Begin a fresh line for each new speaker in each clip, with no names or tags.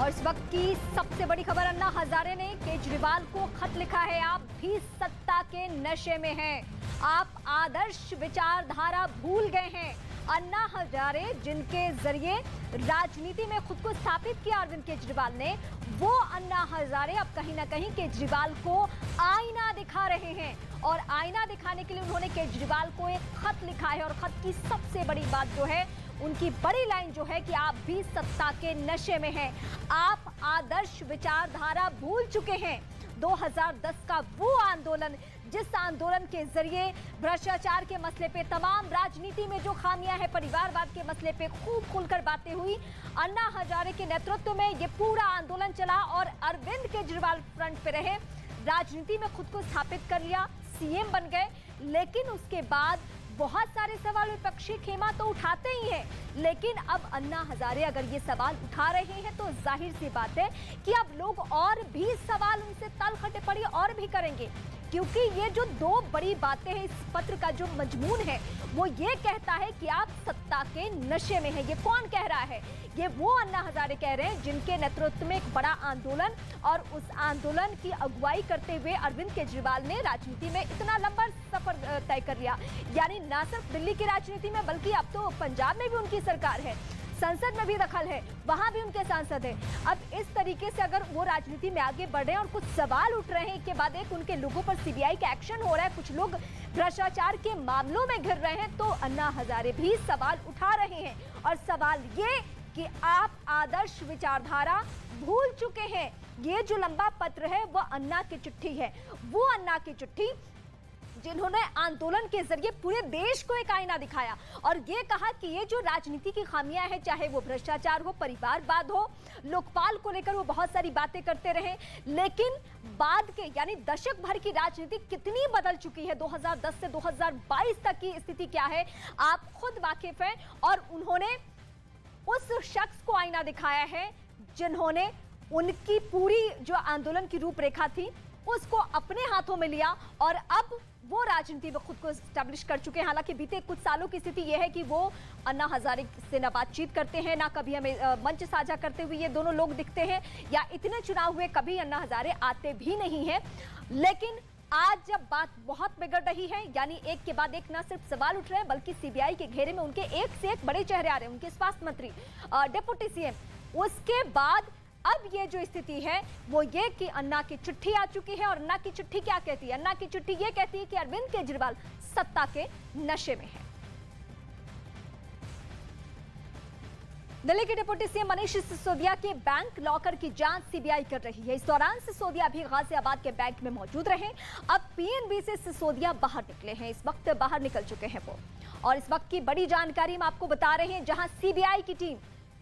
और इस वक्त की सबसे बड़ी खबर, अन्ना हजारे ने केजरीवाल को खत लिखा है। आप भी सत्ता के नशे में हैं, आप आदर्श विचारधारा भूल गए हैं। अन्ना हजारे जिनके जरिए राजनीति में खुद को स्थापित किया अरविंद केजरीवाल ने, वो अन्ना हजारे अब कहीं ना कहीं केजरीवाल को आईना दिखा रहे हैं। और आईना दिखाने के लिए उन्होंने केजरीवाल को एक खत लिखा है। और खत की सबसे बड़ी बात जो है, उनकी बड़ी लाइन जो है कि आप भी सत्ता के नशे में हैं, आप आदर्श विचारधारा भूल चुके हैं। 2010 का वो आंदोलन, जिस आंदोलन के जरिए भ्रष्टाचार के मसले पे, तमाम राजनीति में जो खामियां हैं, परिवारवाद के मसले पे खूब खुलकर बातें हुई। अन्ना हजारे के नेतृत्व में ये पूरा आंदोलन चला और अरविंद केजरीवाल फ्रंट पे रहे, राजनीति में खुद को स्थापित कर लिया, सीएम बन गए। लेकिन उसके बाद बहुत सारे सवाल विपक्षी खेमा तो उठाते ही हैं, लेकिन अब अन्ना हजारे अगर ये सवाल उठा रहे हैं तो जाहिर सी बात है कि अब लोग और भी सवाल उनसे तलखटे पड़ी और भी करेंगे। क्योंकि ये जो दो बड़ी बातें हैं, इस पत्र का जो मजमून है वो ये कहता है कि आप सत्ता के नशे में हैं। ये कौन कह रहा है? ये वो अन्ना हजारे कह रहे हैं जिनके नेतृत्व में एक बड़ा आंदोलन, और उस आंदोलन की अगुवाई करते हुए अरविंद केजरीवाल ने राजनीति में इतना लंबा सफर तय कर लिया। यानी न सिर्फ दिल्ली की राजनीति में, बल्कि अब तो पंजाब में भी उनकी सरकार है, संसद में भी दखल है, वहां भी उनके सांसद हैं। अब इस तरीके से अगर वो राजनीति में आगे बढ़े और कुछ सवाल उठ रहे हैं, एक के बाद एक उनके लोगों पर सीबीआई का एक्शन हो रहा है, कुछ लोग भ्रष्टाचार के मामलों में घिर रहे हैं, तो अन्ना हजारे भी सवाल उठा रहे हैं। और सवाल ये कि आप आदर्श विचारधारा भूल चुके हैं। ये जो लंबा पत्र है वो अन्ना की चिट्ठी है, वो अन्ना की चिट्ठी जिन्होंने आंदोलन के जरिए पूरे देश को एक आईना दिखाया और ये कहा कि ये जो राजनीति की खामियां हैं, चाहे वो भ्रष्टाचार हो, परिवारवाद हो, लोकपाल को लेकर वो बहुत सारी बातें करते रहे, लेकिन बाद के यानी दशक भर की राजनीति कितनी बदल चुकी है। 2010 से 2022 तक की स्थिति क्या है, आप खुद वाकिफ हैं। और उन्होंने उस शख्स को आईना दिखाया है जिन्होंने उनकी पूरी जो आंदोलन की रूपरेखा थी उसको अपने हाथों में लिया और अब वो राजनीति में खुद को एस्टैब्लिश कर चुके हैं। हालांकि बीते कुछ सालों की स्थिति यह है कि वो अन्ना हजारे से ना बातचीत करते हैं, ना कभी हमें मंच साझा करते हुए ये दोनों लोग दिखते हैं, या इतने चुनाव हुए कभी अन्ना हजारे आते भी नहीं हैं। लेकिन आज जब बात बहुत बिगड़ रही है, यानी एक के बाद एक न सिर्फ सवाल उठ रहे हैं, बल्कि सीबीआई के घेरे में उनके एक से एक बड़े चेहरे आ रहे हैं, उनके स्वास्थ्य मंत्री, डिप्टी सीएम, उसके बाद अब ये जो स्थिति है वो ये कि अन्ना की चिट्ठी आ चुकी है। और अन्ना की चिट्ठी क्या कहती है? अन्ना की चिट्ठी ये कहती है कि अरविंद केजरीवाल सत्ता के नशे में है। दिल्ली के डिप्टी सीएम मनीष सिसोदिया के बैंक लॉकर की जांच सीबीआई कर रही है। इस दौरान सिसोदिया भी गाजियाबाद के बैंक में मौजूद रहे। अब पीएनबी से सिसोदिया बाहर निकले हैं, इस वक्त बाहर निकल चुके हैं वो। और इस वक्त की बड़ी जानकारी हम आपको बता रहे हैं, जहां सीबीआई की टीम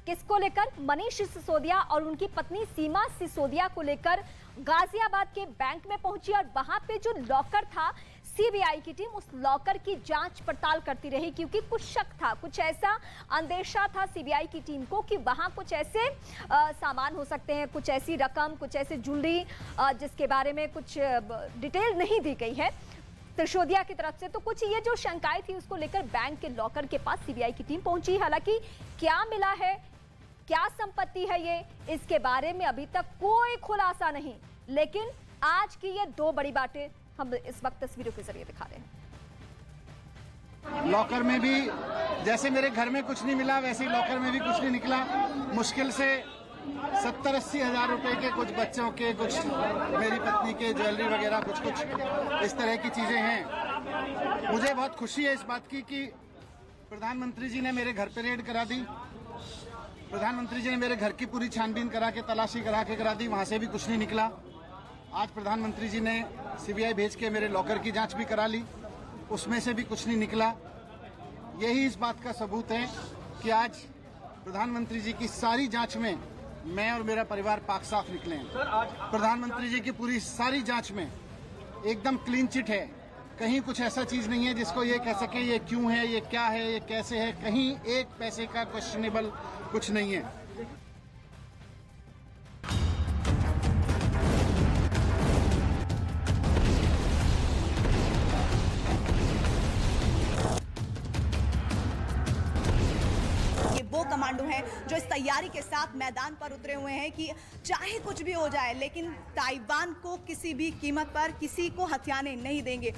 किसको लेकर, मनीष सिसोदिया और उनकी पत्नी सीमा सिसोदिया को लेकर गाजियाबाद के बैंक में पहुंची और वहां पे जो लॉकर था, सीबीआई की टीम उस लॉकर की जांच पड़ताल करती रही, क्योंकि कुछ शक था, कुछ ऐसा अंदेशा था सीबीआई की टीम को कि वहां कुछ ऐसे सामान हो सकते हैं, कुछ ऐसी रकम, कुछ ऐसे ज्वेलरी जिसके बारे में कुछ डिटेल नहीं दी गई है सिसोदिया की तरफ से। तो कुछ ये जो शंकाएं थी उसको लेकर बैंक के लॉकर के पास सीबीआई की टीम पहुंची। हालांकि क्या मिला है, क्या संपत्ति है ये, इसके बारे में अभी तक कोई खुलासा नहीं। लेकिन आज की ये दो बड़ी बातें हम इस वक्त तस्वीरों के जरिए दिखा रहे हैं।
लॉकर में भी जैसे मेरे घर में कुछ नहीं मिला, वैसे ही लॉकर में भी कुछ नहीं निकला। मुश्किल से 70-80 हजार रुपए के कुछ बच्चों के, कुछ मेरी पत्नी के ज्वेलरी वगैरह, कुछ इस तरह की चीजें हैं। मुझे बहुत खुशी है इस बात की कि प्रधानमंत्री जी ने मेरे घर पे रेड करा दी। प्रधानमंत्री जी ने मेरे घर की पूरी छानबीन करा के, तलाशी करा दी, वहां से भी कुछ नहीं निकला। आज प्रधानमंत्री जी ने सीबीआई भेज के मेरे लॉकर की जांच भी करा ली, उसमें से भी कुछ नहीं निकला। यही इस बात का सबूत है कि आज प्रधानमंत्री जी की सारी जांच में मैं और मेरा परिवार पाक साफ निकले हैं। प्रधानमंत्री जी की पूरी सारी जांच में एकदम क्लीन चिट है, कहीं कुछ ऐसा चीज नहीं है जिसको ये कह सके ये क्यों है, ये क्या है, ये कैसे है, कहीं एक पैसे का क्वेश्चनेबल कुछ नहीं है।
ये वो कमांडो हैं जो इस तैयारी के साथ मैदान पर उतरे हुए हैं कि चाहे कुछ भी हो जाए लेकिन ताइवान को किसी भी कीमत पर किसी को हथियाने नहीं देंगे।